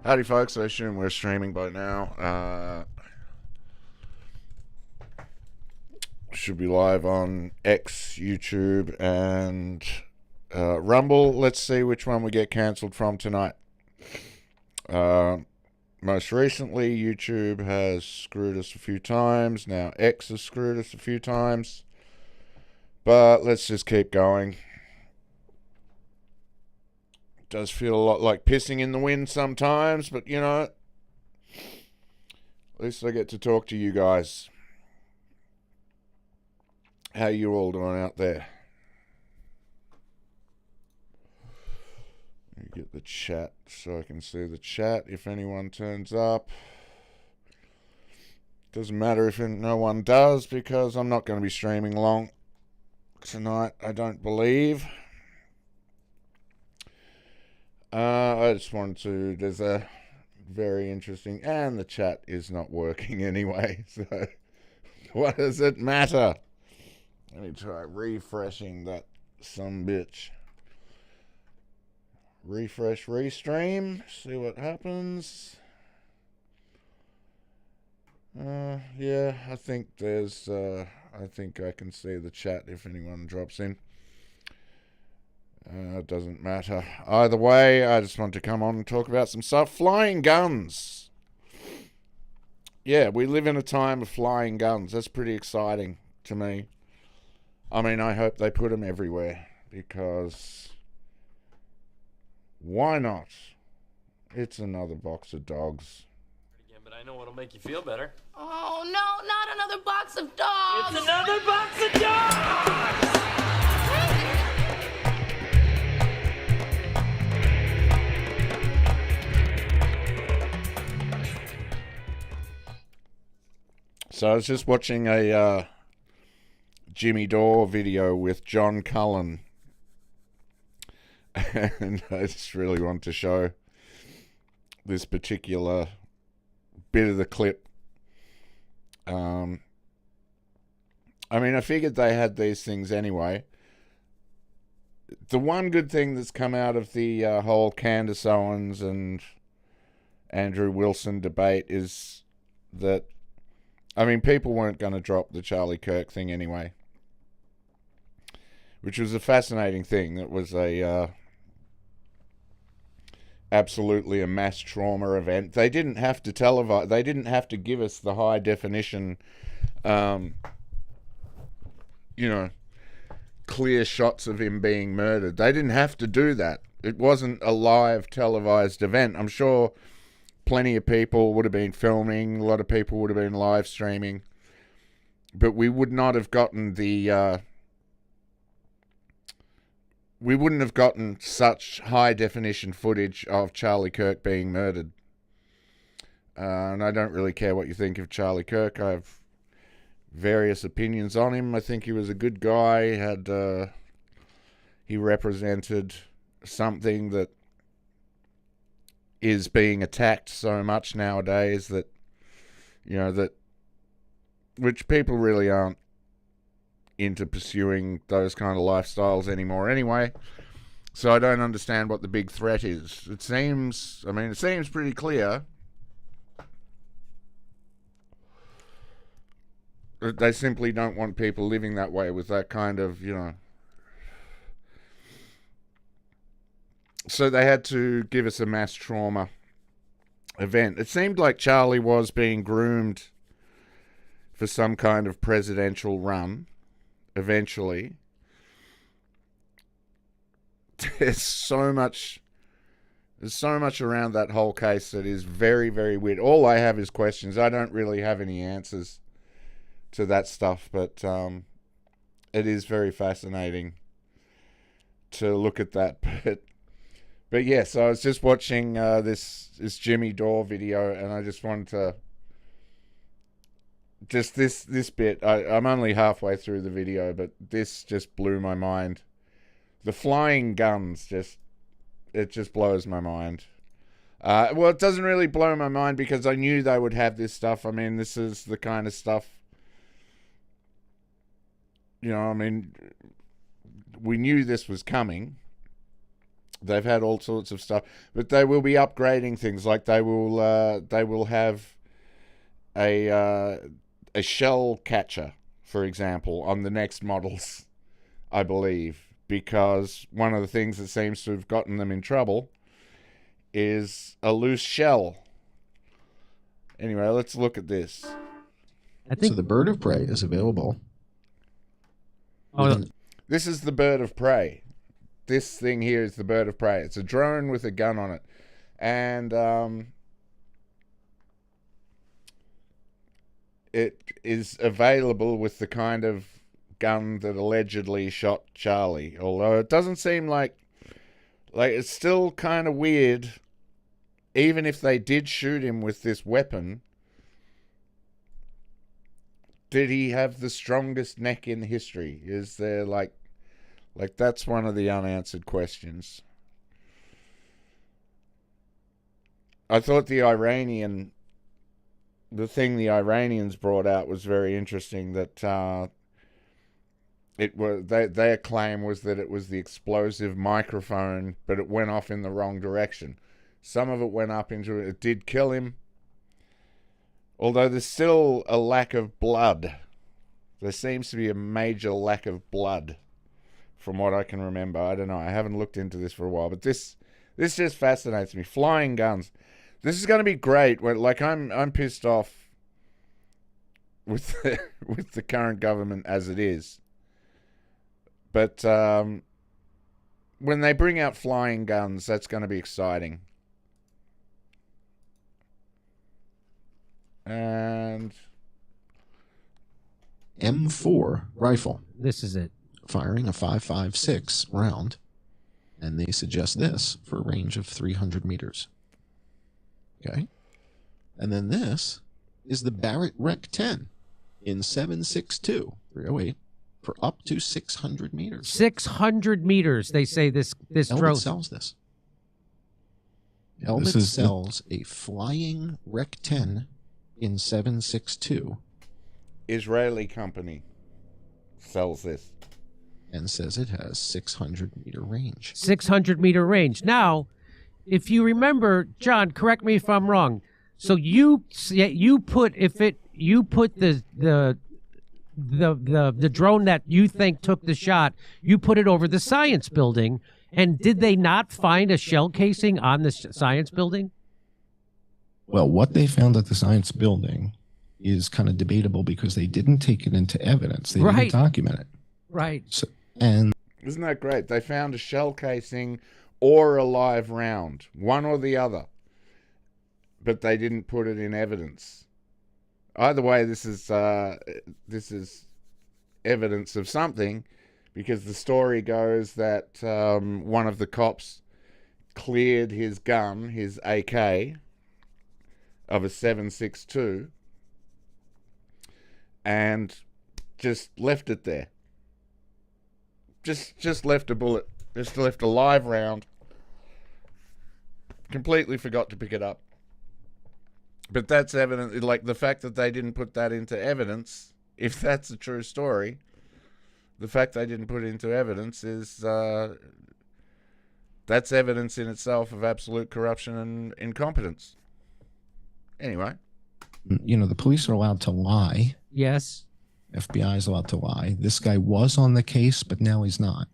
Howdy folks, I assume we're streaming by now. Should be live on X, YouTube, and Rumble. Let's see which one we get cancelled from tonight. Most recently, YouTube has screwed us a few times. Now X has screwed us a few times. But let's just keep going. Does feel a lot like pissing in the wind sometimes, but you know, at least I get to talk to you guys. How you all doing out there? Let me get the chat so I can see the chat if anyone turns up. Doesn't matter if no one does, because I'm not going to be streaming long tonight, I don't believe. I just wanted to, there's a very interesting, and the chat is not working anyway, so what does it matter? Let me try refreshing that sumbitch. Refresh, restream, see what happens. Yeah, I think there's, I think I can see the chat if anyone drops in. It doesn't matter. Either way, I just want to come on and talk about some stuff. Flying guns. Yeah, we live in a time of flying guns. That's pretty exciting to me. I mean, I hope they put them everywhere, because why not? It's another box of dogs. Again, but I know what'll make you feel better. Oh, no, not another box of dogs! It's another box of dogs! So I was just watching a Jimmy Dore video with John Cullen, and I just really want to show this particular bit of the clip. I mean, I figured they had these things anyway. The one good thing that's come out of the whole Candace Owens and Andrew Wilson debate is that, I mean, people weren't going to drop the Charlie Kirk thing anyway, which was a fascinating thing. It was a absolutely a mass trauma event. They didn't have to televise. They didn't have to give us the high definition, clear shots of him being murdered. They didn't have to do that. It wasn't a live televised event. I'm sure plenty of people would have been filming. A lot of people would have been live streaming. But we would not have gotten the... we wouldn't have gotten such high-definition footage of Charlie Kirk being murdered. And I don't really care what you think of Charlie Kirk. I have various opinions on him. I think he was a good guy. He represented something that is being attacked so much nowadays, that, you know, that which people really aren't into pursuing those kind of lifestyles anymore anyway. So I don't understand what the big threat is. It seems pretty clear. They simply don't want people living that way with that kind of, So they had to give us a mass trauma event. It seemed like Charlie was being groomed for some kind of presidential run eventually. There's so much around that whole case that is very, very weird. All I have is questions. I don't really have any answers to that stuff, but it is very fascinating to look at that. But yeah, so I was just watching this Jimmy Dore video, and I just wanted to just this bit. I'm only halfway through the video, but this just blew my mind. The flying guns it just blows my mind. Well, it doesn't really blow my mind because I knew they would have this stuff. I mean, this is the kind of stuff, I mean, we knew this was coming. They've had all sorts of stuff, but they will be upgrading things. Like they will have a shell catcher, for example, on the next models, I believe, because one of the things that seems to have gotten them in trouble is a loose shell. Anyway, let's look at this. I think So the bird of prey is available. Oh, This is the bird of prey. This thing here is the bird of prey. It's a drone with a gun on it. And it is available with the kind of gun that allegedly shot Charlie. Although it doesn't seem like it's still kind of weird. Even if they did shoot him with this weapon, did he have the strongest neck in history? Is there like that's one of the unanswered questions. I thought the thing the Iranians brought out was very interesting. That it was their claim was that it was the explosive microphone, but it went off in the wrong direction. Some of it went up into it. It did kill him. Although there's still a lack of blood. There seems to be a major lack of blood, from what I can remember. I don't know. I haven't looked into this for a while, but this just fascinates me. Flying guns. This is going to be great. I'm pissed off with the current government as it is. But when they bring out flying guns, that's going to be exciting. And M4 rifle, this is it. firing a 5.56 round, and they suggest this for a range of 300 meters. Okay, and then this is the Barrett Rec 10 in 7.62 308 for up to 600 meters. 600 meters. They say this Elbit drone sells this. Elbit sells a flying Rec 10 in 7.62 Israeli company sells this. and says it has 600 meter range. 600 meter range. Now, if you remember, John, correct me if I'm wrong. So you put the drone that you think took the shot, you put it over the science building, and did they not find a shell casing on the science building? Well, what they found at the science building is kind of debatable because they didn't take it into evidence. They Right. didn't document it. Right. So, and Isn't that great? They found a shell casing or a live round, one or the other, but they didn't put it in evidence. Either way, this is evidence of something, because the story goes that one of the cops cleared his gun, his AK, of a 7.62, and just left it there. Just left a bullet. Just left a live round. Completely forgot to pick it up. But that's evident. Like, the fact that they didn't put that into evidence, if that's a true story, the fact they didn't put it into evidence is that's evidence in itself of absolute corruption and incompetence. Anyway. you know, the police are allowed to lie. Yes. FBI is allowed to lie. This guy was on the case, but now he's not.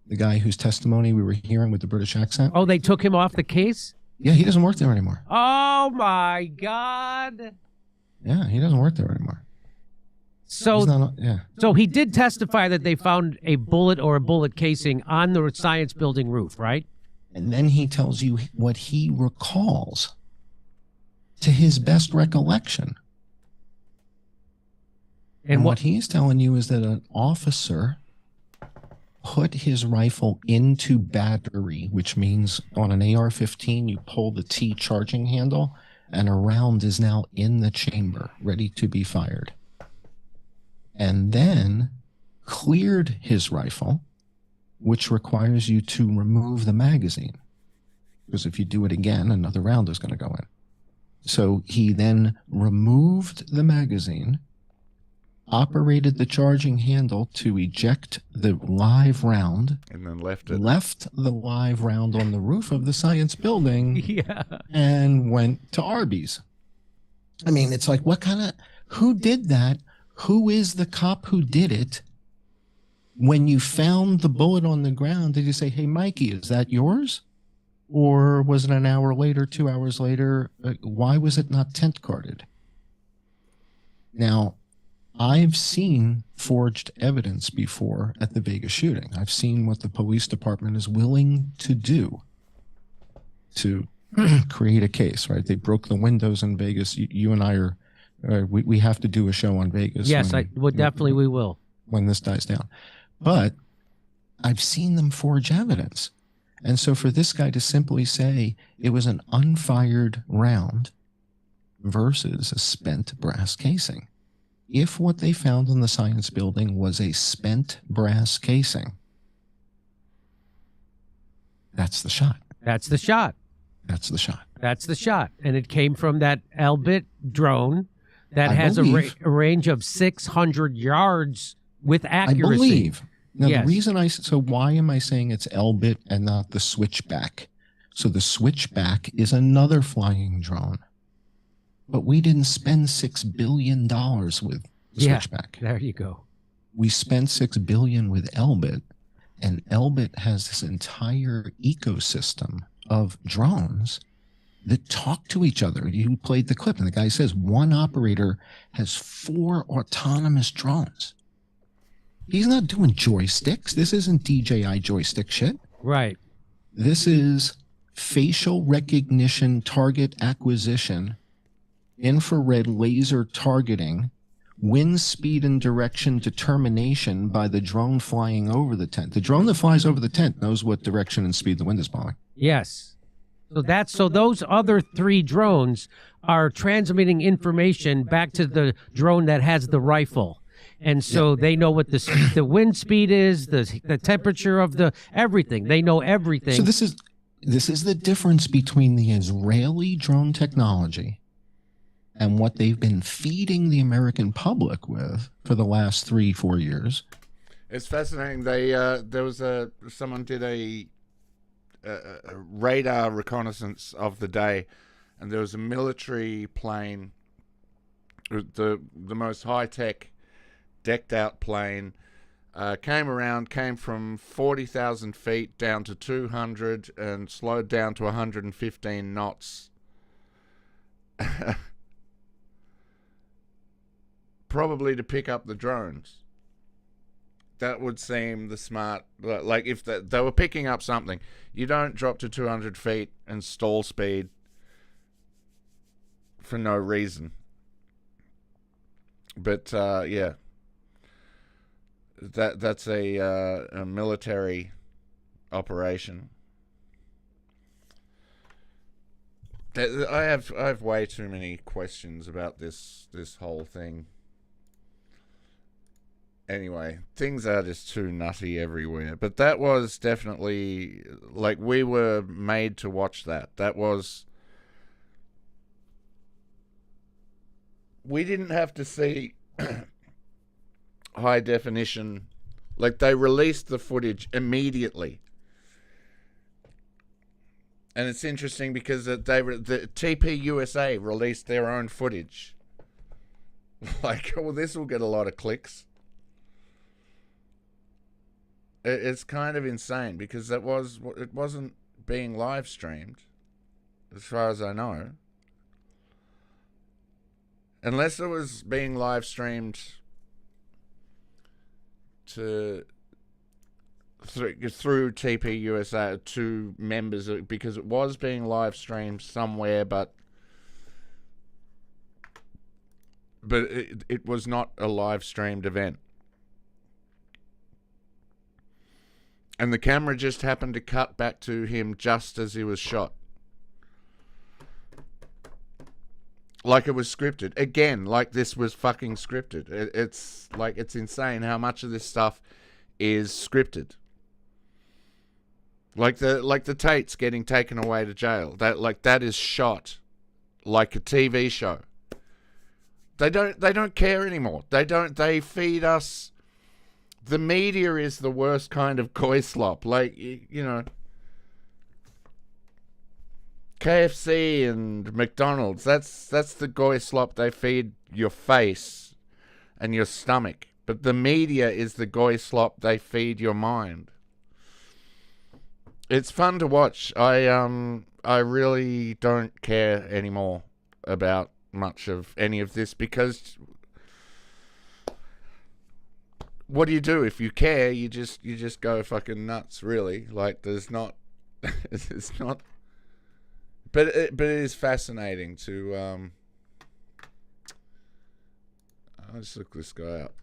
The guy whose testimony we were hearing with the British accent. Oh, they took him off the case? Yeah, he doesn't work there anymore. Oh, my God. Yeah, he doesn't work there anymore. So, He's not, yeah. so he did testify that they found a bullet or a bullet casing on the science building roof, right? And then he tells you what he recalls to his best recollection. And what he's telling you is that an officer put his rifle into battery, which means on an AR-15, you pull the T charging handle and a round is now in the chamber, ready to be fired. And then cleared his rifle, which requires you to remove the magazine. Because if you do it again, another round is going to go in. So he then removed the magazine, operated the charging handle to eject the live round, And then left it. left the live round on the roof of the science building, Yeah. and went to Arby's. I mean, it's like, who did that? Who is the cop who did it? When you found the bullet on the ground, did you say, hey, Mikey, is that yours? Or was it an hour later, 2 hours later? Why was it not tent carded? Now, I've seen forged evidence before at the Vegas shooting. I've seen what the police department is willing to do to create a case, right? They broke the windows in Vegas. You and I are, we have to do a show on Vegas. Yes, we will. When this dies down. But I've seen them forge evidence. And so for this guy to simply say it was an unfired round versus a spent brass casing, if what they found in the science building was a spent brass casing, that's the shot. That's the shot. That's the shot. That's the shot. And it came from that Elbit drone that I has believe- a range of 600 yards with accuracy. I believe. Now, Yes. the reason so why am I saying it's Elbit and not the Switchback? So the Switchback is another flying drone. But we didn't spend $6 billion with the Yeah. Switchback. There you go. We spent $6 billion with Elbit, and Elbit has this entire ecosystem of drones that talk to each other. You played the clip, and the guy says one operator has 4 autonomous drones. He's not doing joysticks. This isn't DJI joystick shit. Right. This is facial recognition, target acquisition, infrared laser targeting, wind speed and direction determination by the drone flying over the tent. The drone that flies over the tent knows what direction and speed the wind is blowing. Yes. So those other 3 drones are transmitting information back to the drone that has the rifle. And so they know what the wind speed is, the temperature of everything. They know everything. So this is the difference between the Israeli drone technology and what they've been feeding the American public with for the last 3-4 years. It's fascinating. There was someone did a radar reconnaissance of the day, and there was a military plane, the most high tech, decked out plane, came from 40,000 feet down to 200 and slowed down to 115 knots. Probably to pick up the drones. That would seem the smart, like if they were picking up something. You don't drop to 200 feet and stall speed for no reason. But yeah. That's a military operation. I have way too many questions about this whole thing. Anyway, things are just too nutty everywhere. But that was definitely, like, we were made to watch that. We didn't have to see high definition. Like, they released the footage immediately. And it's interesting because the TP USA released their own footage. Like, well, this will get a lot of clicks. It's kind of insane because it wasn't being live streamed, as far as I know. Unless it was being live streamed through TP USA to members, because it was being live streamed somewhere, but it was not a live streamed event. And the camera just happened to cut back to him just as he was shot. Like it was scripted. Again, like this was fucking scripted. It's like, it's insane how much of this stuff is scripted. Like the Tates getting taken away to jail. That is shot like a TV show. They don't care anymore. They feed us. The media is the worst kind of coy slop. Like, you know, KFC and McDonald's, that's the goy slop they feed your face and your stomach. But the media is the goy slop they feed your mind. It's fun to watch. I really don't care anymore about much of any of this, because what do? If you care, you just go fucking nuts, really. Like, there's not it's not, but it is fascinating to let's look this guy up.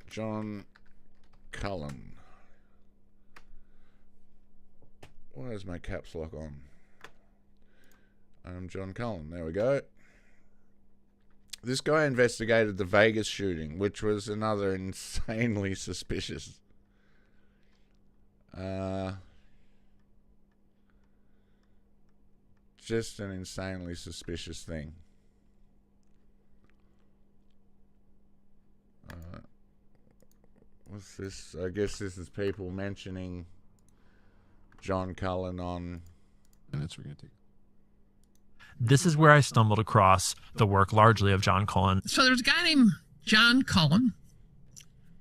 John Cullen. Why is my caps lock on? I'm John Cullen. There we go. This guy investigated the Vegas shooting, which was another insanely suspicious. Just an insanely suspicious thing. What's this? I guess this is people mentioning John Cullen on. And it's ridiculous. This is where I stumbled across the work largely of John Cullen. So there's a guy named John Cullen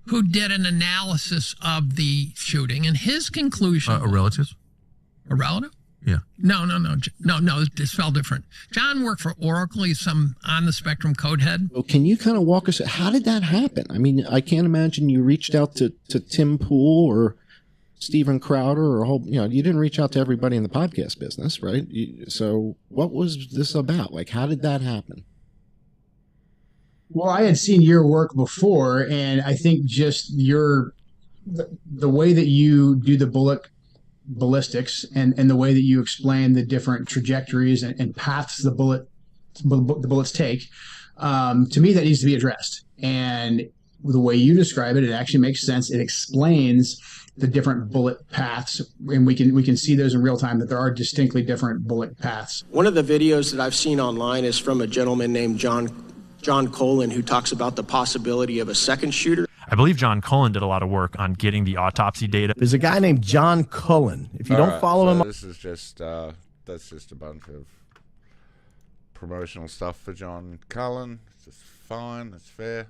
who did an analysis of the shooting, and his conclusion... A relative? A relative? Yeah. No, it's spelled different. John worked for Oracle. He's some on-the-spectrum code head. Well, can you kind of walk us, how did that happen? I mean, I can't imagine you reached out to Tim Pool or Steven Crowder or a whole, you know, you didn't reach out to everybody in the podcast business, right? So what was this about? Like, how did that happen? Well, I had seen your work before, and I think just the way that you do the ballistics and the way that you explain the different trajectories and paths the bullets take, to me, that needs to be addressed. And the way you describe it, it actually makes sense. It explains the different bullet paths, and we can see those in real time, that there are distinctly different bullet paths. One of the videos that I've seen online is from a gentleman named John Cullen, who talks about the possibility of a second shooter. I believe John Cullen did a lot of work on getting the autopsy data. There's a guy named John Cullen. If you don't follow him... This is just, that's just a bunch of promotional stuff for John Cullen. It's just fine. It's fair.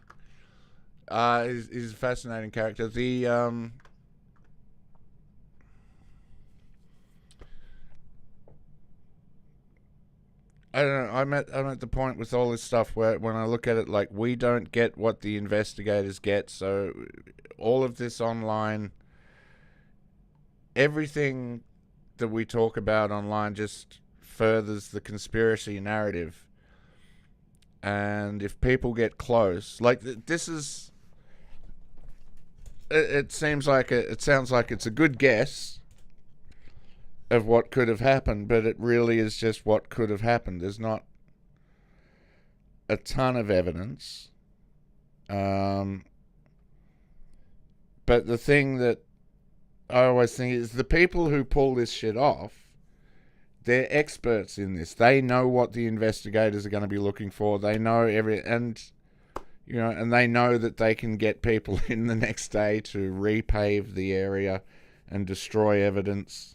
He's a fascinating character. I don't know. I'm at the point with all this stuff where when I look at it, like, we don't get what the investigators get. So all of this online, everything that we talk about online just furthers the conspiracy narrative. And if people get close, like, this is, it sounds like it's a good guess of what could have happened, but it really is just what could have happened. There's not a ton of evidence. But the thing that I always think is the people who pull this shit off, they're experts in this. They know what the investigators are going to be looking for. They know and they know that they can get people in the next day to repave the area and destroy evidence.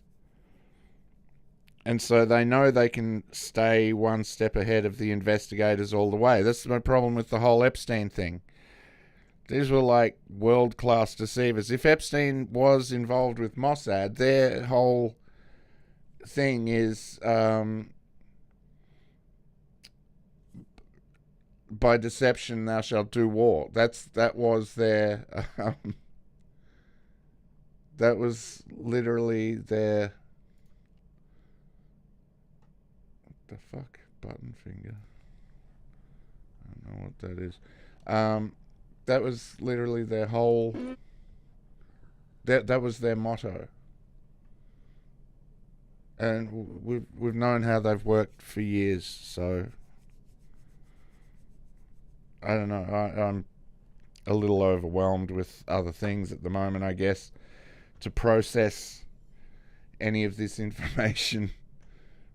And so they know they can stay one step ahead of the investigators all the way. That's my problem with the whole Epstein thing. These were like world-class deceivers. If Epstein was involved with Mossad, their whole thing is by deception thou shalt do war. That was their that was literally their... the fuck? Button finger. I don't know what that is. That was literally their whole... That was their motto. And we've known how they've worked for years, so... I don't know. I'm a little overwhelmed with other things at the moment, I guess, to process any of this information...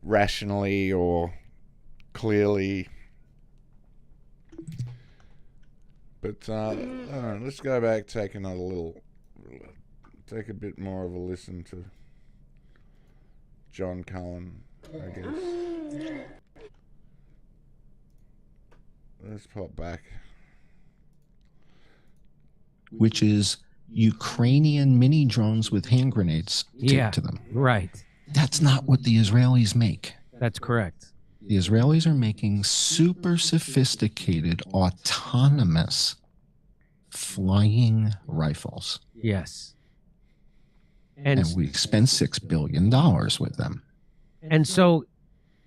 rationally or clearly. But I don't know, let's go back, take a bit more of a listen to John Cullen, I guess. Let's pop back. Which is Ukrainian mini drones with hand grenades taped to them. Right. That's not what the Israelis make. That's correct. The Israelis are making super sophisticated, autonomous flying rifles. Yes. And we spend $6 billion with them. And so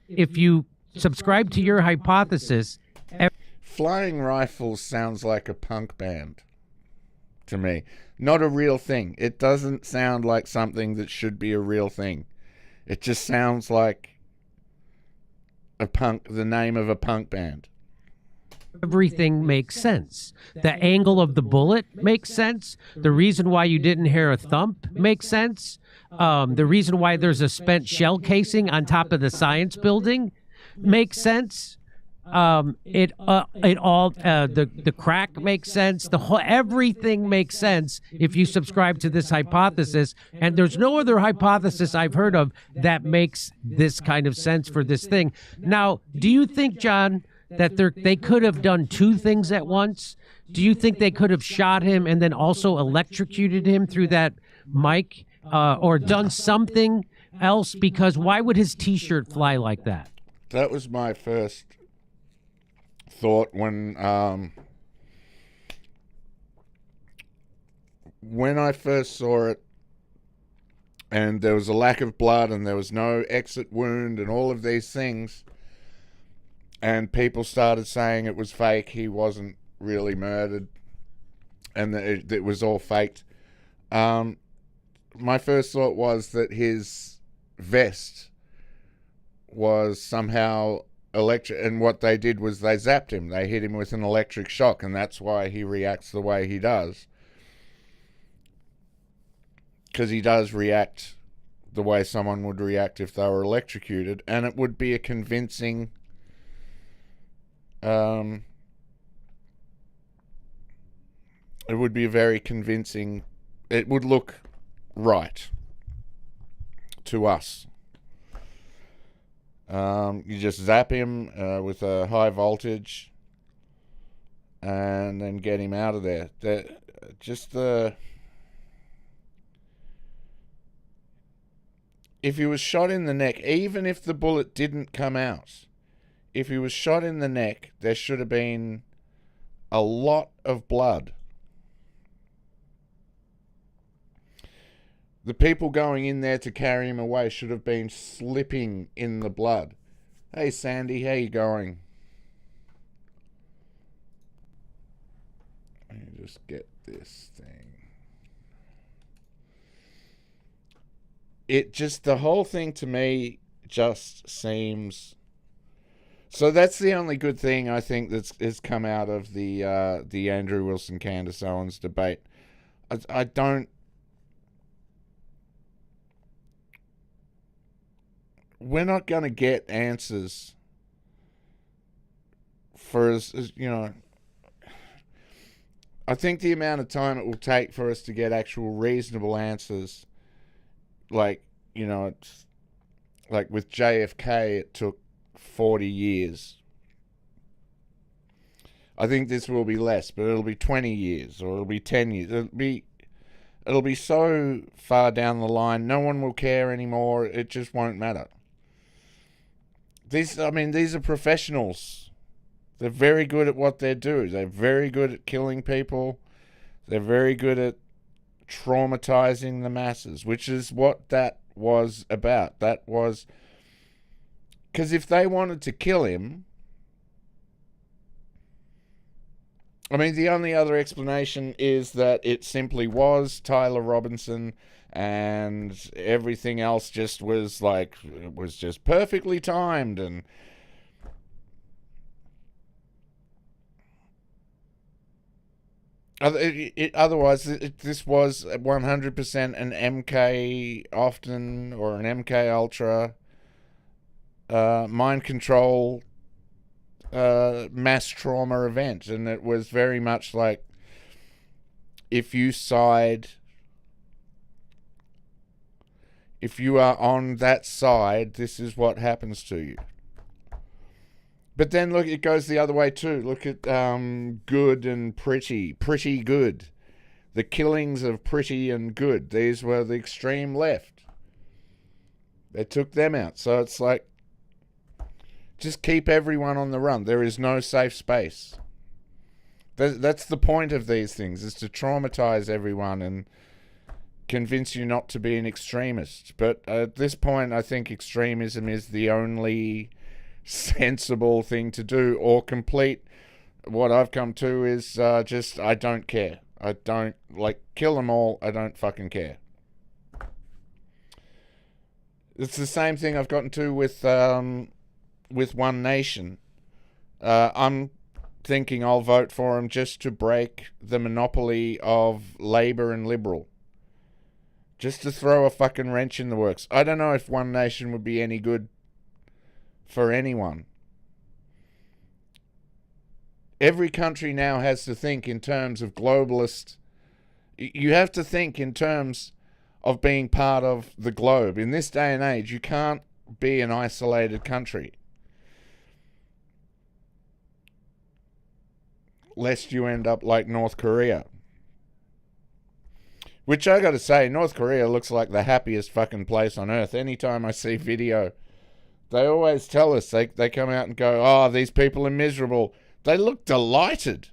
if you subscribe to your hypothesis... Flying rifles sounds like a punk band to me. Not a real thing. It doesn't sound like something that should be a real thing. It just sounds like the name of a punk band. Everything makes sense. The angle of the bullet makes sense. The reason why you didn't hear a thump makes sense. The reason why there's a spent shell casing on top of the science building makes sense. The crack makes sense. Everything makes sense if you subscribe to this hypothesis. And there's no other hypothesis I've heard of that makes this kind of sense for this thing. Now, do you think, John, that they could have done two things at once? Do you think they could have shot him and then also electrocuted him through that mic, or done something else? Because why would his T-shirt fly like that? That was my first thought when I first saw it, and there was a lack of blood and there was no exit wound and all of these things, and people started saying it was fake, he wasn't really murdered, and that it was all faked. My first thought was that his vest was somehow electric, and what they did was they zapped him. They hit him with an electric shock, and that's why he reacts the way he does. Because he does react the way someone would react if they were electrocuted, and it would be a convincing... it would be a very convincing... It would look right to us. You just zap him with a high voltage and then get him out of there. If he was shot in the neck, even if the bullet didn't come out, if he was shot in the neck, there should have been a lot of blood. The people going in there to carry him away should have been slipping in the blood. Hey, Sandy, how you going? Let me just get this thing. The whole thing to me just seems... So that's the only good thing I think has come out of the Andrew Wilson-Candace Owens debate. I don't... We're not going to get answers for us, you know. I think the amount of time it will take for us to get actual reasonable answers, like, you know, it's like with JFK, it took 40 years. I think this will be less, but it'll be 20 years or it'll be 10 years. It'll be so far down the line, no one will care anymore. It just won't matter. These are professionals. They're very good at what they do. They're very good at killing people. They're very good at traumatizing the masses, which is what that was about. That was... Because if they wanted to kill him... I mean, the only other explanation is that it simply was Tyler Robinson, and everything else just was like, it was just perfectly timed, and otherwise this was 100% an MK Often or an MK Ultra mind control mass trauma event, and it was very much like, if you are on that side, this is what happens to you. But then look, it goes the other way too. Look at Good and Pretty Good. The killings of Pretty and Good. These were the extreme left. They took them out. So it's like, just keep everyone on the run. There is no safe space. That's the point of these things, is to traumatize everyone and convince you not to be an extremist. But at this point, I think extremism is the only sensible thing to do, or complete. What I've come to is just, I don't care. I don't, like, kill them all. I don't fucking care. It's the same thing I've gotten to with One Nation. I'm thinking I'll vote for them just to break the monopoly of Labour and Liberal. Just to throw a fucking wrench in the works. I don't know if One Nation would be any good for anyone. Every country now has to think in terms of globalist. You have to think in terms of being part of the globe. In this day and age, you can't be an isolated country, lest you end up like North Korea. Which I gotta say, North Korea looks like the happiest fucking place on earth. Anytime I see video, they always tell us, they come out and go, oh, these people are miserable. They look delighted.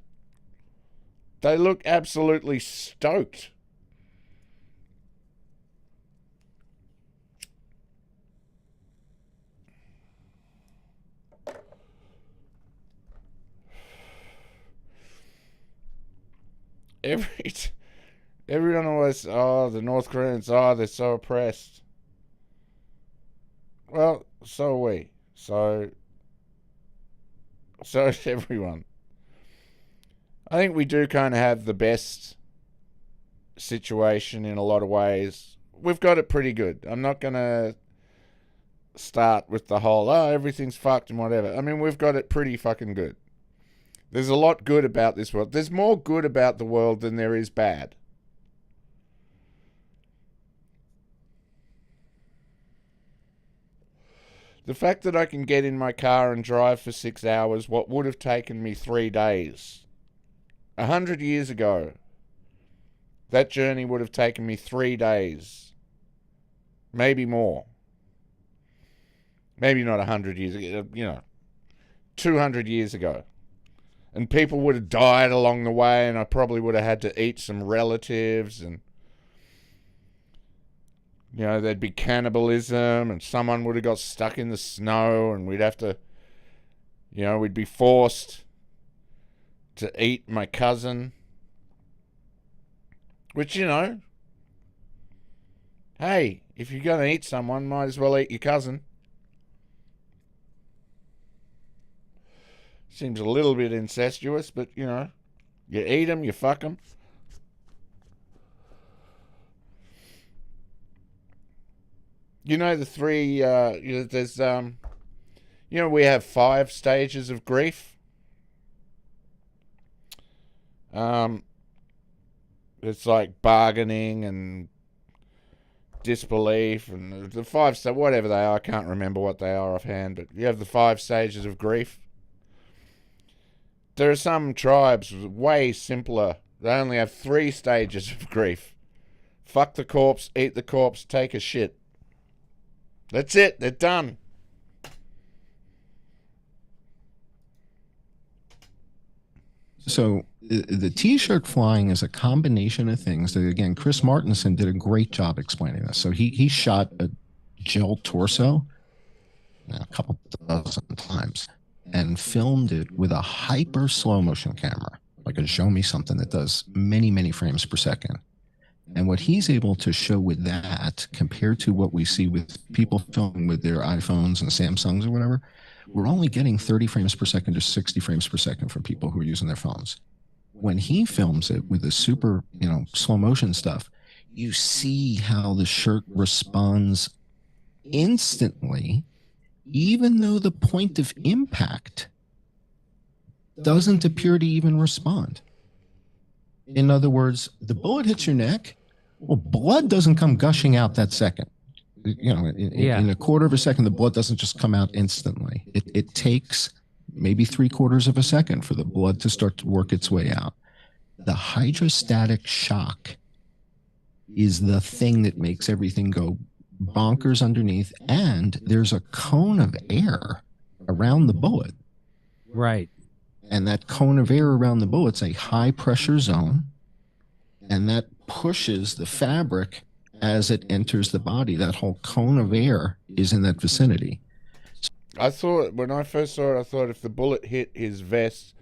They look absolutely stoked. Everyone always, oh, the North Koreans, oh, they're so oppressed. Well, so are we. So is everyone. I think we do kind of have the best situation in a lot of ways. We've got it pretty good. I'm not going to start with the whole, oh, everything's fucked and whatever. I mean, we've got it pretty fucking good. There's a lot good about this world. There's more good about the world than there is bad. The fact that I can get in my car and drive for 6 hours, what would have taken me 3 days. 100 years ago, that journey would have taken me 3 days. Maybe more. Maybe not 100 years ago, 200 years ago. And people would have died along the way, and I probably would have had to eat some relatives, and there'd be cannibalism, and someone would have got stuck in the snow, and we'd have to, we'd be forced to eat my cousin. Which, hey, if you're going to eat someone, might as well eat your cousin. Seems a little bit incestuous, but, you eat them, you fuck them. The three, there's, we have 5 stages of grief. It's like bargaining and disbelief and the 5, whatever they are, I can't remember what they are offhand, but you have the 5 stages of grief. There are some tribes way simpler. They only have 3 stages of grief. Fuck the corpse, eat the corpse, take a shit. That's it. They're done. So the T-shirt flying is a combination of things that, again, Chris Martinson did a great job explaining this. So he shot a Jill torso a couple dozen times and filmed it with a hyper slow motion camera, like a show me something that does many, many frames per second. And what he's able to show with that compared to what we see with people filming with their iPhones and Samsungs or whatever, we're only getting 30 frames per second to 60 frames per second from people who are using their phones. When he films it with the super, slow motion stuff, you see how the shirt responds instantly, even though the point of impact doesn't appear to even respond. In other words, the bullet hits your neck. Well, blood doesn't come gushing out that second. In a quarter of a second, the blood doesn't just come out instantly. It takes maybe 3/4 of a second for the blood to start to work its way out. The hydrostatic shock is the thing that makes everything go bonkers underneath, and there's a cone of air around the bullet. Right. And that cone of air around the bullet's a high pressure zone, and that pushes the fabric as it enters the body. That whole cone of air is in that vicinity. I thought, when I first saw it, I thought if the bullet hit his vest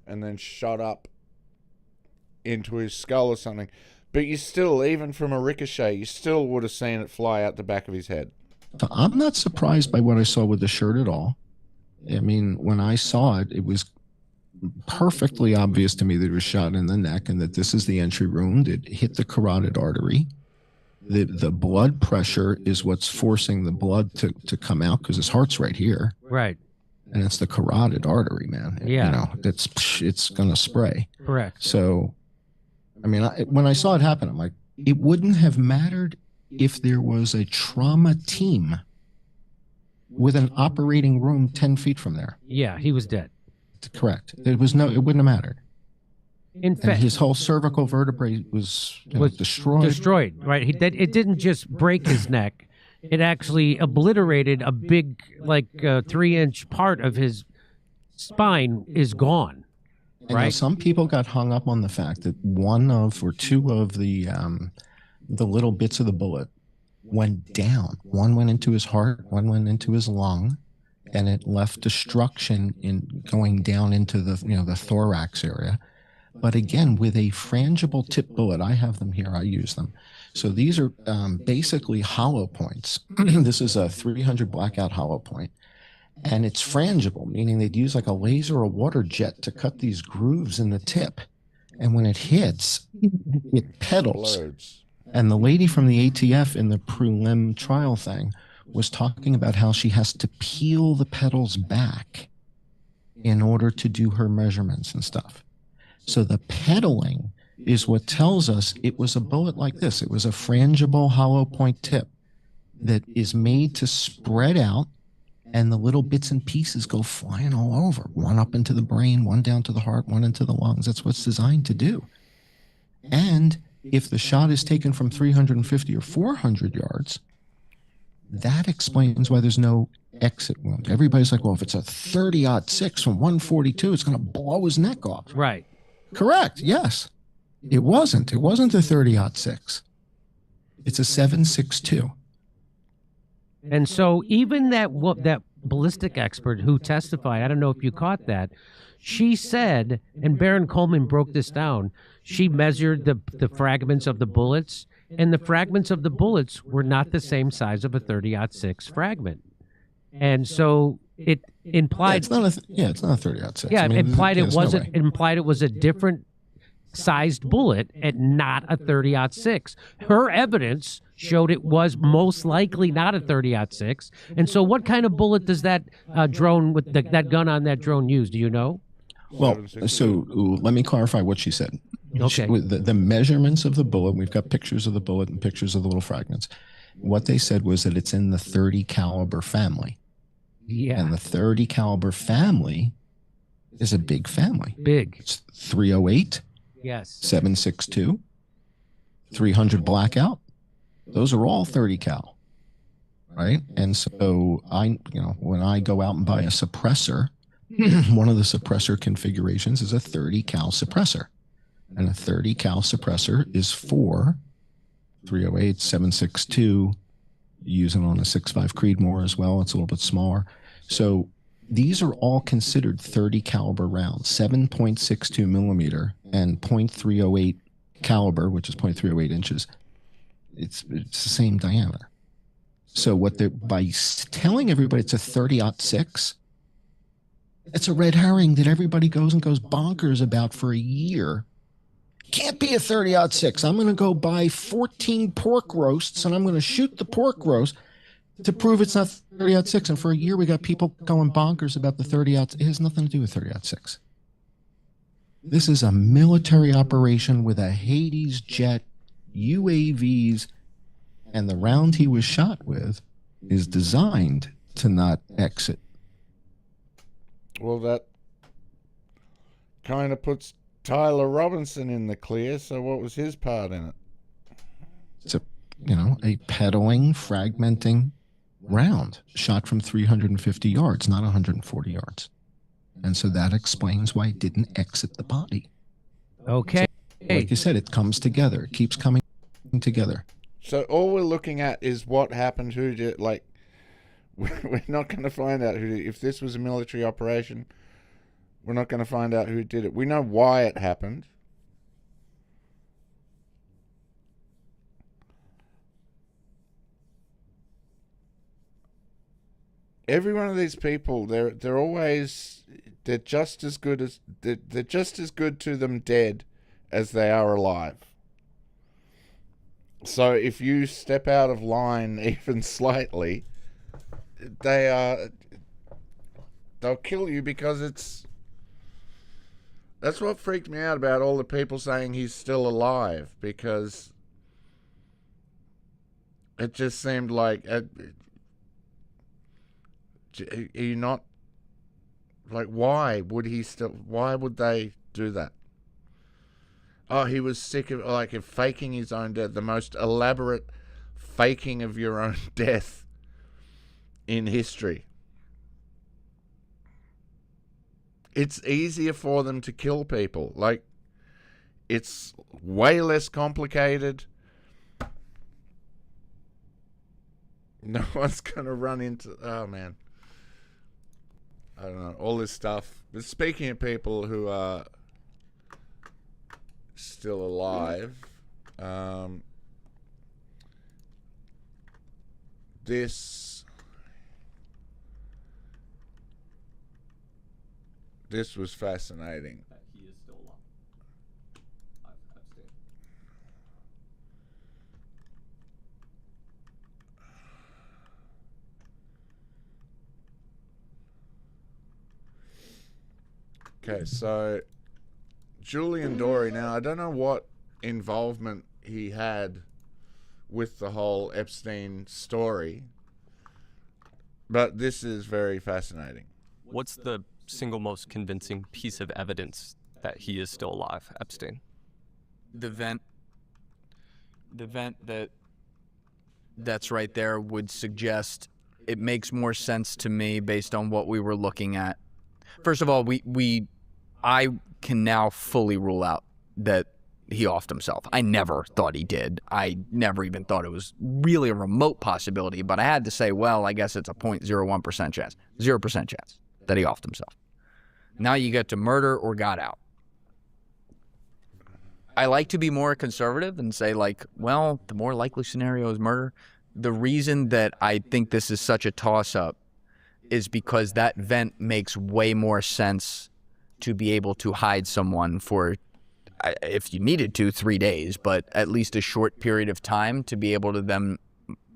and then shot up into his skull or something, but you still, even from a ricochet, you still would have seen it fly out the back of his head. I'm not surprised by what I saw with the shirt at all. I mean, when I saw it, it was perfectly obvious to me that it was shot in the neck and that this is the entry wound. It hit the carotid artery. The blood pressure is what's forcing the blood to come out because his heart's right here. Right. And it's the carotid artery, man. Yeah. It's going to spray. Correct. So, I mean, when I saw it happen, I'm like, it wouldn't have mattered if there was a trauma team with an operating room 10 feet from there. Yeah, he was dead. Correct. It wouldn't have mattered. In fact, his whole cervical vertebrae was destroyed. Destroyed, right? It didn't just break his neck. It actually obliterated a big, 3-inch part of his spine is gone. Right. Some people got hung up on the fact that one of or two of the little bits of the bullet went down. One went into his heart, one went into his lung, and it left destruction in going down into the thorax area. But again, with a frangible tip bullet, I have them here. I use them. So these are basically hollow points. This is a 300 blackout hollow point. And it's frangible, meaning they'd use like a laser or water jet to cut these grooves in the tip. And when it hits, it petals. Loads. And the lady from the ATF in the prelim trial thing was talking about how she has to peel the petals back in order to do her measurements and stuff. So the petaling is what tells us it was a bullet like this. It was a frangible hollow point tip that is made to spread out, and the little bits and pieces go flying all over. One up into the brain, one down to the heart, one into the lungs. That's what it's designed to do. And if the shot is taken from 350 or 400 yards, that explains why there's no exit wound. Everybody's like, well, if it's a 30-06 from 142, it's going to blow his neck off. Right. Correct. Yes. It wasn't. It wasn't a 30-06. It's a 7.62. And so even that ballistic expert who testified, I don't know if you caught that, she said, and Baron Coleman broke this down, she measured the fragments of the bullets, and the fragments of the bullets were not the same size of a 30-06 fragment. And so it implied... it's not a 30-06. Yeah, I mean, it implied it wasn't. No way. It implied it was a different sized bullet and not a 30-06. Her evidence showed it was most likely not a 30-06. And so what kind of bullet does that drone with that gun on that drone use? Do you know? Well, so let me clarify what she said. Okay. The measurements of the bullet, we've got pictures of the bullet and pictures of the little fragments. What they said was that it's in the 30 caliber family. Yeah. And the 30 caliber family is a big family. Big. It's 308. Yes. 7.62, 300 blackout. Those are all 30 cal, right? And so when I go out and buy a suppressor, one of the suppressor configurations is a 30 cal suppressor, and a 30 cal suppressor is for 308, 7.62, using on a 6.5 Creedmoor as well. It's a little bit smaller. So these are all considered 30 caliber rounds, 7.62 millimeter and .308 caliber, which is 0.308 inches. It's the same diameter. So by telling everybody it's a 30-06, it's a red herring that everybody goes bonkers about for a year. Can't be a 30-06. I'm going to go buy 14 pork roasts and I'm going to shoot the pork roast to prove it's not 30-06. And for a year, we got people going bonkers about the 30-06. It has nothing to do with 30-06. This is a military operation with a Hades jet, UAVs, and the round he was shot with is designed to not exit. Well, that kind of puts Tyler Robinson in the clear. So what was his part in it? It's a pedaling, fragmenting round shot from 350 yards, not 140 yards. And so that explains why it didn't exit the body. Okay. So, like you said, it comes together. It keeps coming together. So all we're looking at is what happened, who did, like, we're not going to find out who did. If this was a military operation, we're not going to find out who did it. We know why it happened. Every one of these people, they're just as good as they're just as good to them dead as they are alive. So if you step out of line even slightly, they'll kill you, because that's what freaked me out about all the people saying he's still alive, because it just seemed like, are you not, like, why would they do that? Oh, he was sick of, like, of faking his own death, the most elaborate faking of your own death in history. It's easier for them to kill people. Like, it's way less complicated. No one's gonna run into, oh man, I don't know, all this stuff. But speaking of people who are still alive, this was fascinating. He is still alive. Epstein. Okay, so Julian Dory. Now, I don't know what involvement he had with the whole Epstein story, but this is very fascinating. What's the single most convincing piece of evidence that he is still alive, Epstein? The vent that's right there would suggest, it makes more sense to me based on what we were looking at. First of all, I can now fully rule out that he offed himself. I never thought he did. I never even thought it was really a remote possibility, but I had to say, well, I guess it's a 0.01% chance, 0% chance that he offed himself. Now you get to murder or got out. I like to be more conservative and say, like, well, the more likely scenario is murder. The reason that I think this is such a toss-up is because that vent makes way more sense to be able to hide someone for, if you needed to, 3 days, but at least a short period of time to be able to then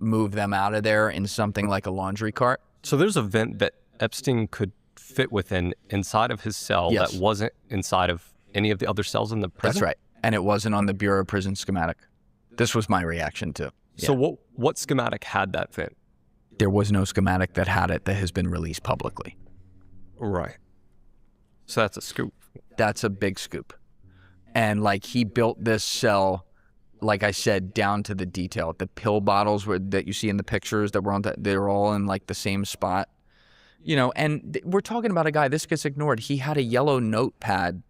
move them out of there in something like a laundry cart. So there's a vent that Epstein could fit within inside of his cell. Yes. That wasn't inside of any of the other cells in the prison? That's right. And it wasn't on the Bureau of Prison schematic. This was my reaction to. Yeah. So what schematic had that vent? There was no schematic that had it that has been released publicly. Right. So that's a scoop. That's a big scoop. And like, he built this cell, like I said, down to the detail. The pill bottles that you see in the pictures that were on they're all in like the same spot. You know, and we're talking about a guy, this gets ignored. He had a yellow notepad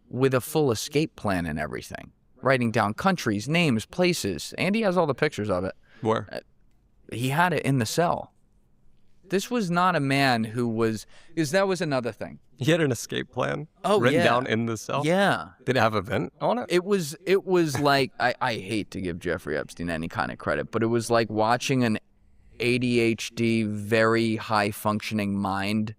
with a full escape plan and everything, writing down countries, names, places. Andy has all the pictures of it. Where? He had it in the cell. This was not a man who was, because that was another thing. He had an escape plan written down in the cell? Yeah. Did it have a vent on it? It was like, I hate to give Jeffrey Epstein any kind of credit, but it was like watching an ADHD, very high-functioning mind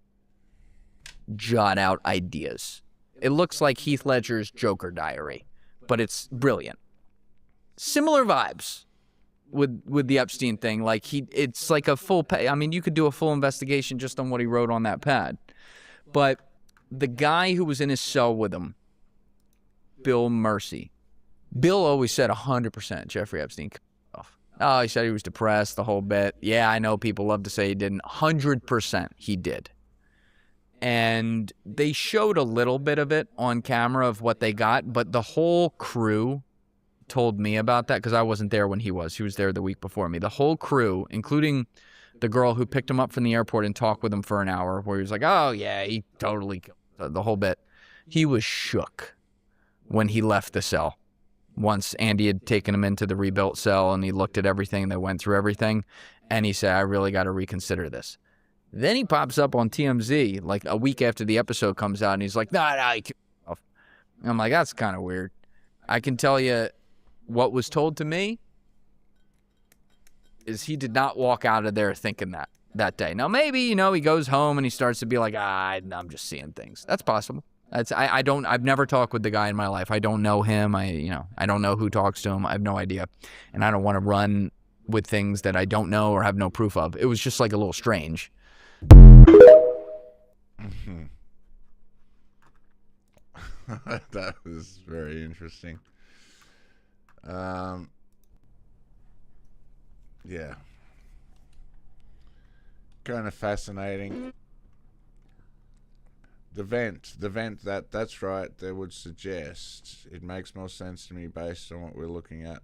jot out ideas. It looks like Heath Ledger's Joker diary, but it's brilliant. Similar vibes with the Epstein thing. Like, it's like a full I mean, you could do a full investigation just on what he wrote on that pad. But the guy who was in his cell with him Bill Mercy. Bill always said 100% Jeffrey Epstein cut off. Oh, he said he was depressed, the whole bit. Yeah, I know people love to say he didn't. 100% he did. And they showed a little bit of it on camera of what they got, but the whole crew told me about that because I wasn't there when he was. He was there the week before me. The whole crew, including the girl who picked him up from the airport and talked with him for an hour, where he was like, oh, yeah, he totally killed the whole bit. He was shook when he left the cell. Once Andy had taken him into the rebuilt cell and he looked at everything, they went through everything, and he said, I really got to reconsider this. Then he pops up on TMZ like a week after the episode comes out, and he's like, no, he killed himself. I'm like, that's kind of weird. I can tell you what was told to me is he did not walk out of there thinking that day. Now, maybe, he goes home and he starts to be like, I'm just seeing things. That's possible. I've never talked with the guy in my life. I don't know him. I don't know who talks to him. I have no idea. And I don't want to run with things that I don't know or have no proof of. It was just like a little strange. Mm-hmm. That was very interesting. Yeah. Kind of fascinating. The vent, that's right, they would suggest. It makes more sense to me based on what we're looking at.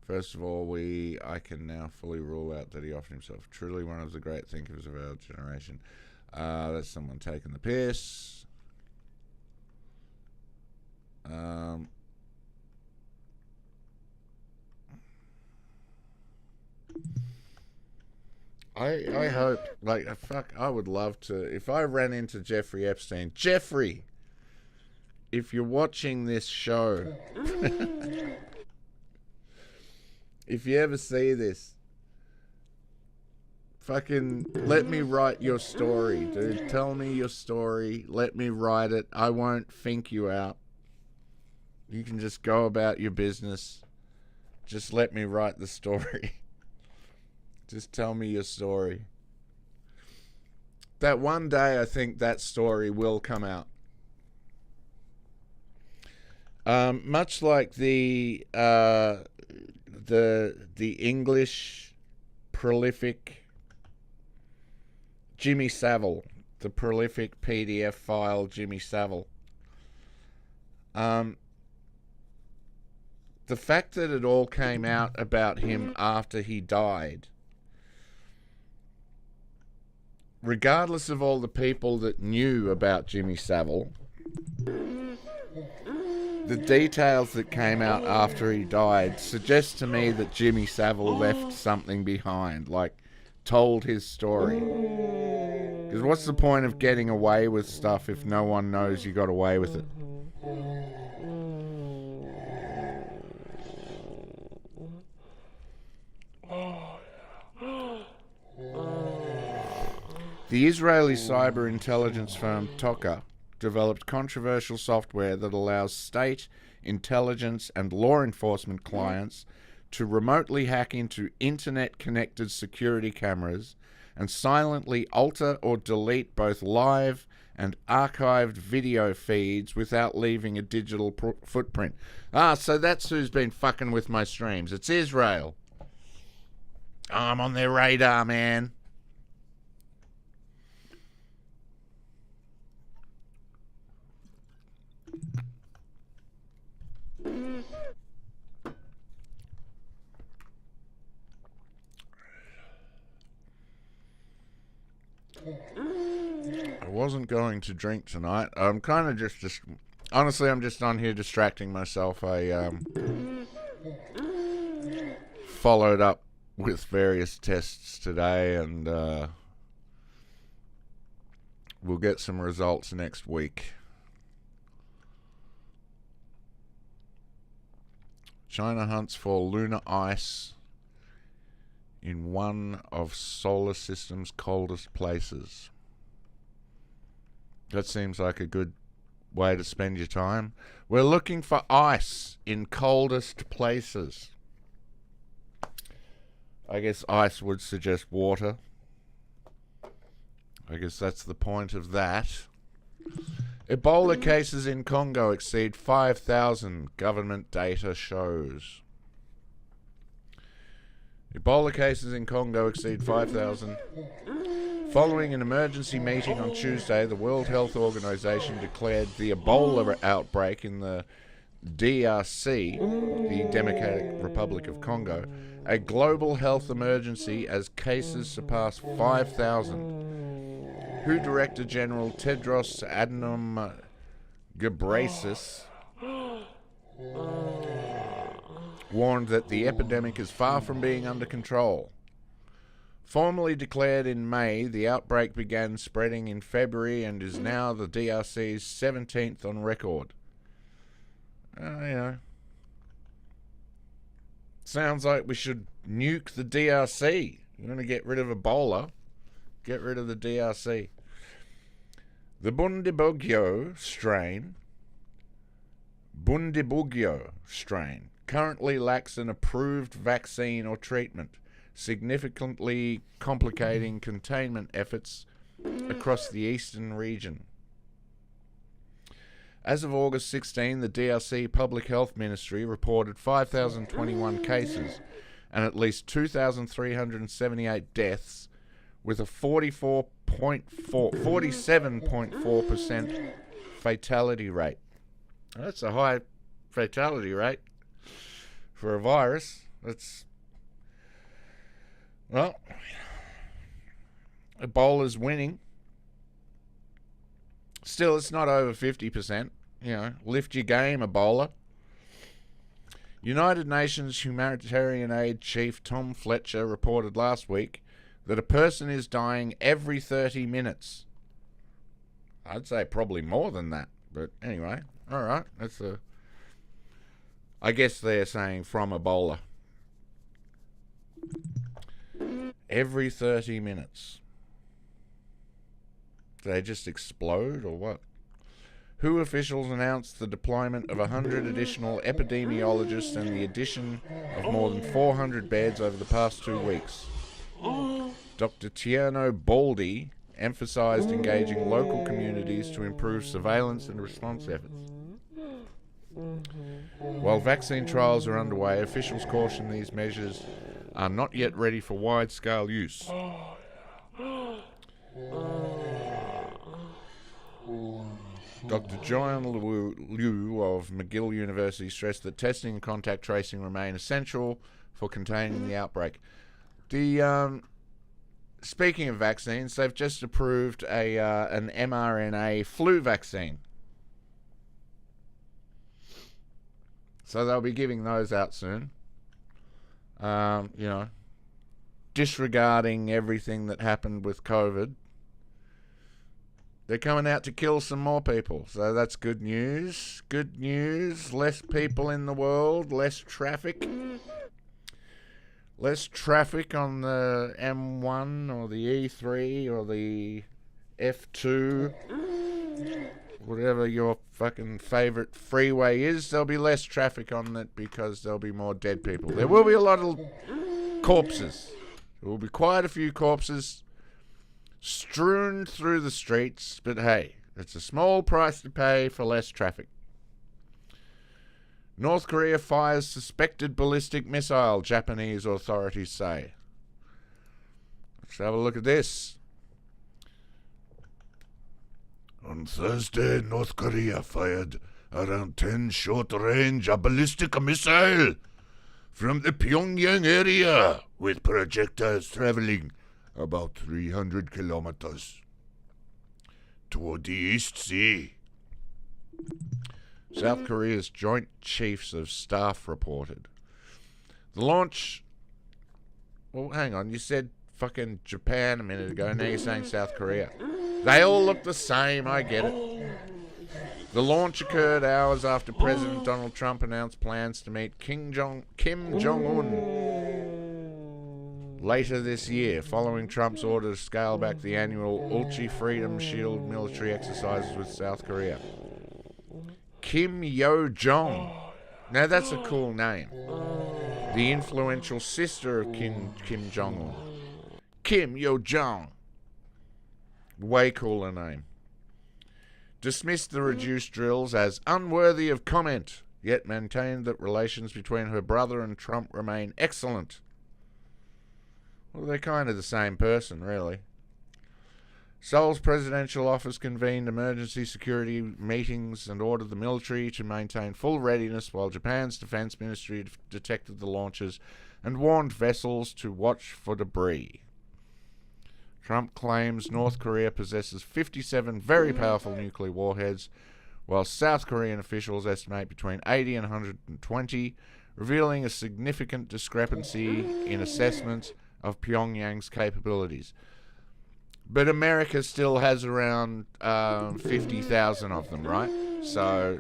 First of all, I can now fully rule out that he offered himself. Truly one of the great thinkers of our generation. That's someone taking the piss. I hope, I would love to, if I ran into Jeffrey Epstein. Jeffrey, if you're watching this show, if you ever see this, fucking let me write your story, dude. Tell me your story. Let me write it. I won't think you out. You can just go about your business. Just let me write the story. Just tell me your story. That one day I think that story will come out. Much like the English prolific Jimmy Savile, the prolific PDF file Jimmy Savile. The fact that it all came out about him after he died, regardless of all the people that knew about Jimmy Savile, the details that came out after he died suggest to me that Jimmy Savile left something behind, like told his story. Because what's the point of getting away with stuff if no one knows you got away with it? The Israeli cyber intelligence firm Toka developed controversial software that allows state, intelligence, and law enforcement clients to remotely hack into internet-connected security cameras and silently alter or delete both live and archived video feeds without leaving a digital footprint. So that's who's been fucking with my streams. It's Israel. I'm on their radar, man. I wasn't going to drink tonight. I'm kind of just honestly, I'm just on here distracting myself. I followed up with various tests today, and we'll get some results next week. China hunts for lunar ice in one of solar system's coldest places. That seems like a good way to spend your time. We're looking for ice in coldest places. I guess ice would suggest water. I guess that's the point of that. Ebola cases in Congo exceed 5,000, government data shows. Ebola cases in Congo exceed 5,000. Following an emergency meeting on Tuesday, the World Health Organization declared the Ebola outbreak in the DRC, the Democratic Republic of Congo, a global health emergency as cases surpass 5,000. WHO Director General Tedros Adhanom Ghebreyesus warned that the epidemic is far from being under control. Formally declared in May, the outbreak began spreading in February and is now the DRC's 17th on record. Sounds like we should nuke the DRC. We're going to get rid of Ebola. Get rid of the DRC. The Bundibugyo strain, currently lacks an approved vaccine or treatment, significantly complicating containment efforts across the eastern region. As of August 16, the DRC Public Health Ministry reported 5,021 cases and at least 2,378 deaths, with a 47.4% fatality rate. That's a high fatality rate for a virus. Ebola's winning. Still, it's not over 50%. Lift your game, Ebola. United Nations Humanitarian Aid Chief Tom Fletcher reported last week that a person is dying every 30 minutes. I'd say probably more than that. But anyway, all right. I guess they're saying from Ebola. Every 30 minutes. Do they just explode or what? WHO officials announced the deployment of 100 additional epidemiologists and the addition of more than 400 beds over the past 2 weeks. Dr. Tierno Baldi emphasized engaging local communities to improve surveillance and response efforts. While vaccine trials are underway, officials caution these measures are not yet ready for wide-scale use. Dr. John Liu of McGill University stressed that testing and contact tracing remain essential for containing the outbreak. Speaking of vaccines, they've just approved an mRNA flu vaccine. So they'll be giving those out soon. Disregarding everything that happened with COVID. They're coming out to kill some more people. So that's good news. Good news. Less people in the world. Less traffic. Less traffic on the M1 or the E3 or the F2. Whatever your fucking favourite freeway is, there'll be less traffic on it because there'll be more dead people. There will be a lot of corpses. There will be quite a few corpses strewn through the streets, but hey, it's a small price to pay for less traffic. North Korea fires suspected ballistic missile, Japanese authorities say. Let's have a look at this. On Thursday, North Korea fired around 10 short-range ballistic missile from the Pyongyang area, with projectiles traveling about 300 kilometers toward the East Sea. South Korea's Joint Chiefs of Staff reported. The launch... Well, hang on, you said fucking Japan a minute ago, now you're saying South Korea. They all look the same, I get it. The launch occurred hours after President Donald Trump announced plans to meet Kim Jong-un later this year, following Trump's order to scale back the annual Ulchi Freedom Shield military exercises with South Korea. Kim Yo-jong. Now that's a cool name. The influential sister of Kim Jong-un. Kim Yo-jong. Way cooler name. dismissed the reduced drills as unworthy of comment, yet maintained that relations between her brother and Trump remain excellent. Well, they're kind of the same person, really. Seoul's presidential office convened emergency security meetings and ordered the military to maintain full readiness, while Japan's defense ministry detected the launches and warned vessels to watch for debris. Trump claims North Korea possesses 57 very powerful nuclear warheads, while South Korean officials estimate between 80 and 120, revealing a significant discrepancy in assessments of Pyongyang's capabilities. But America still has around 50,000 of them, right? So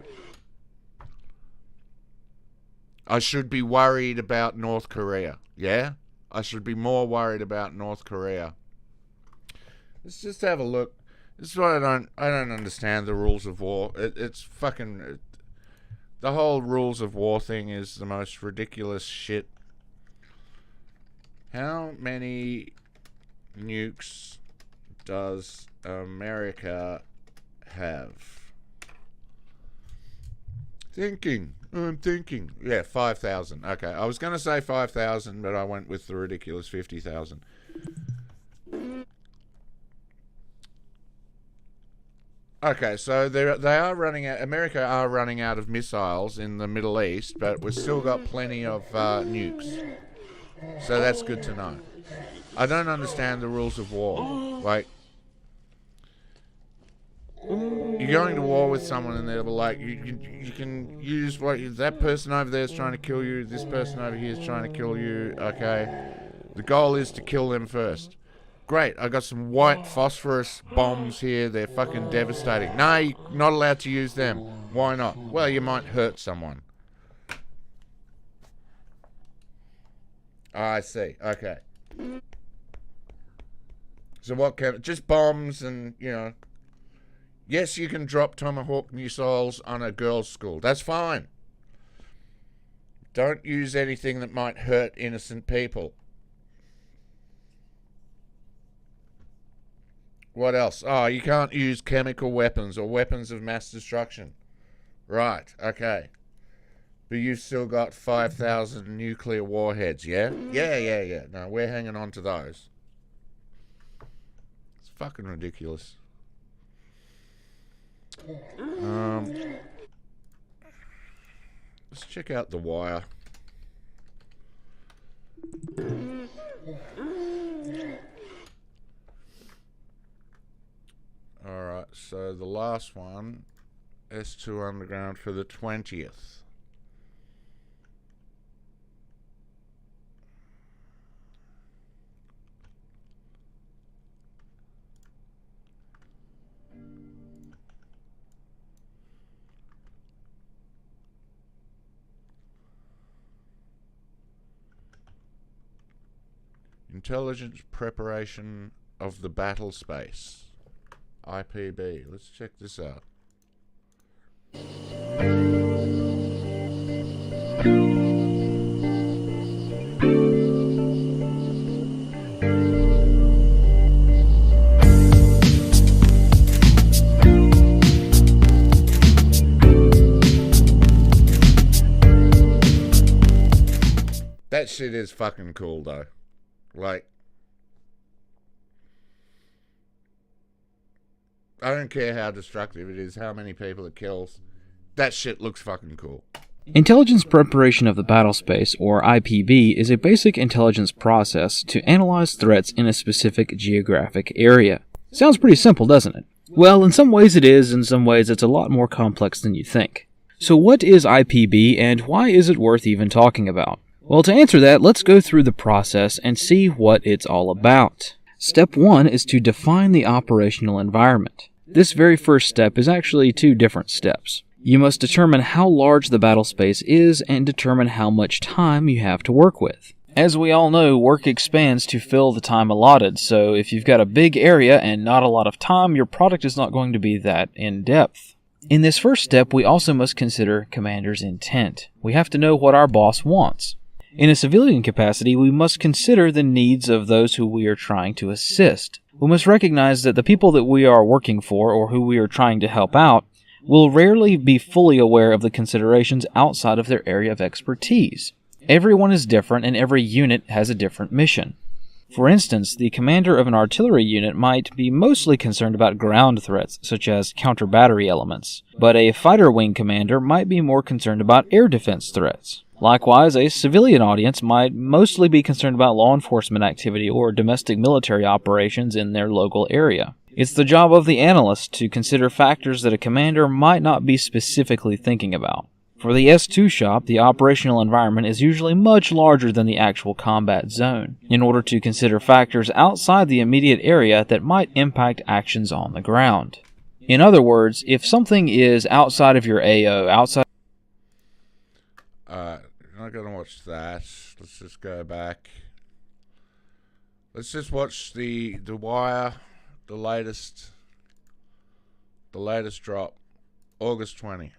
I should be worried about North Korea, yeah? I should be more worried about North Korea. Let's just have a look. This is what I don't understand, the rules of war. It's fucking... the whole rules of war thing is the most ridiculous shit. How many nukes does America have? I'm thinking. Yeah, 5,000. Okay, I was going to say 5,000, but I went with the ridiculous 50,000. Okay, so they are running out. America are running out of missiles in the Middle East, but we've still got plenty of nukes. So that's good to know. I don't understand the rules of war. Like, you're going to war with someone and they're like, you can use what that person over there is trying to kill you, this person over here is trying to kill you, okay? The goal is to kill them first. Great, I got some white phosphorus bombs here, they're fucking devastating. No, you're not allowed to use them. Why not? Well, you might hurt someone. I see, okay. So what can... just bombs and, you know... Yes, you can drop Tomahawk missiles on a girls' school. That's fine. Don't use anything that might hurt innocent people. What else? Oh, you can't use chemical weapons or weapons of mass destruction. Right, okay. But you've still got 5,000 nuclear warheads, yeah? Yeah. No, we're hanging on to those. It's fucking ridiculous. Let's check out The Wire. Alright, so the last one, S2 Underground for the 20th. Intelligence preparation of the battle space. IPB. Let's check this out. That shit is fucking cool though. Like, I don't care how destructive it is, how many people it kills. That shit looks fucking cool. Intelligence preparation of the battle space, or IPB, is a basic intelligence process to analyze threats in a specific geographic area. Sounds pretty simple, doesn't it? Well, in some ways it is, in some ways it's a lot more complex than you think. So what is IPB, and why is it worth even talking about? Well, to answer that, let's go through the process and see what it's all about. Step 1 is to define the operational environment. This very first step is actually two different steps. You must determine how large the battle space is and determine how much time you have to work with. As we all know, work expands to fill the time allotted, so if you've got a big area and not a lot of time, your product is not going to be that in-depth. In this first step, we also must consider commander's intent. We have to know what our boss wants. In a civilian capacity, we must consider the needs of those who we are trying to assist. We must recognize that the people that we are working for or who we are trying to help out will rarely be fully aware of the considerations outside of their area of expertise. Everyone is different and every unit has a different mission. For instance, the commander of an artillery unit might be mostly concerned about ground threats, such as counter-battery elements, but a fighter wing commander might be more concerned about air defense threats. Likewise, a civilian audience might mostly be concerned about law enforcement activity or domestic military operations in their local area. It's the job of the analyst to consider factors that a commander might not be specifically thinking about. For the S2 shop, the operational environment is usually much larger than the actual combat zone, in order to consider factors outside the immediate area that might impact actions on the ground. In other words, if something is outside of your AO, outside... I'm not going to watch that. Let's just go back. Let's just watch the Wire, the latest drop, August 20.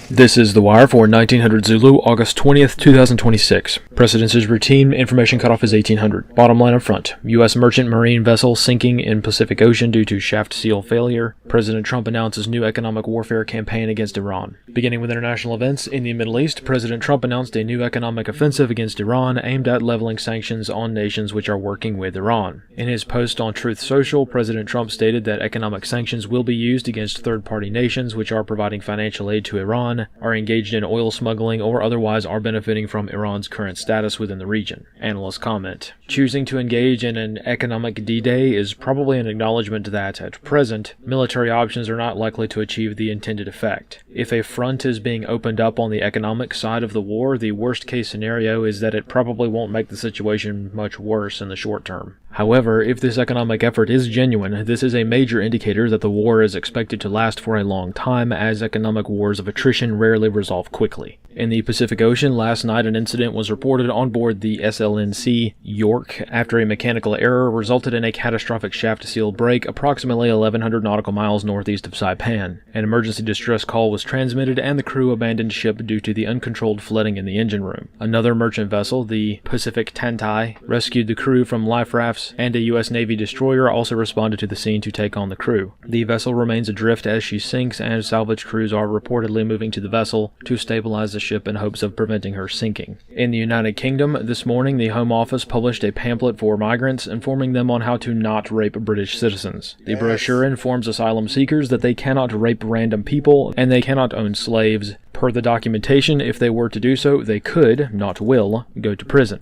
This is The Wire for 1900 Zulu, August 20th, 2026. Precedence is routine. Information cutoff is 1800. Bottom line up front. U.S. merchant marine vessel sinking in Pacific Ocean due to shaft seal failure. President Trump announces new economic warfare campaign against Iran. Beginning with international events, in the Middle East, President Trump announced a new economic offensive against Iran aimed at leveling sanctions on nations which are working with Iran. In his post on Truth Social, President Trump stated that economic sanctions will be used against third-party nations which are providing financial aid to Iran, are engaged in oil smuggling, or otherwise are benefiting from Iran's current status within the region. Analysts comment, choosing to engage in an economic D-Day is probably an acknowledgement that, at present, military options are not likely to achieve the intended effect. If a front is being opened up on the economic side of the war, the worst-case scenario is that it probably won't make the situation much worse in the short term. However, if this economic effort is genuine, this is a major indicator that the war is expected to last for a long time, as economic wars of attrition rarely resolve quickly. In the Pacific Ocean, last night an incident was reported on board the SLNC York after a mechanical error resulted in a catastrophic shaft seal break approximately 1,100 nautical miles northeast of Saipan. An emergency distress call was transmitted and the crew abandoned ship due to the uncontrolled flooding in the engine room. Another merchant vessel, the Pacific Tantai, rescued the crew from life rafts, and a U.S. Navy destroyer also responded to the scene to take on the crew. The vessel remains adrift as she sinks, and salvage crews are reportedly moving to the vessel to stabilize the ship in hopes of preventing her sinking. In the United Kingdom, this morning the Home Office published a pamphlet for migrants informing them on how to not rape British citizens. The brochure informs asylum seekers that they cannot rape random people and they cannot own slaves. Per the documentation, if they were to do so, they could, not will, go to prison.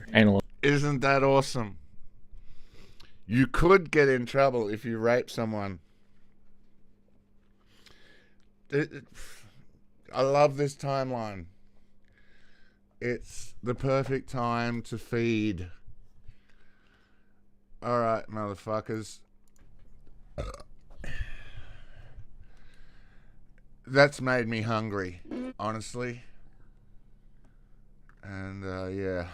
Isn't that awesome? You could get in trouble if you rape someone. I love this timeline. It's the perfect time to feed. Alright, motherfuckers. That's made me hungry, honestly. And, yeah.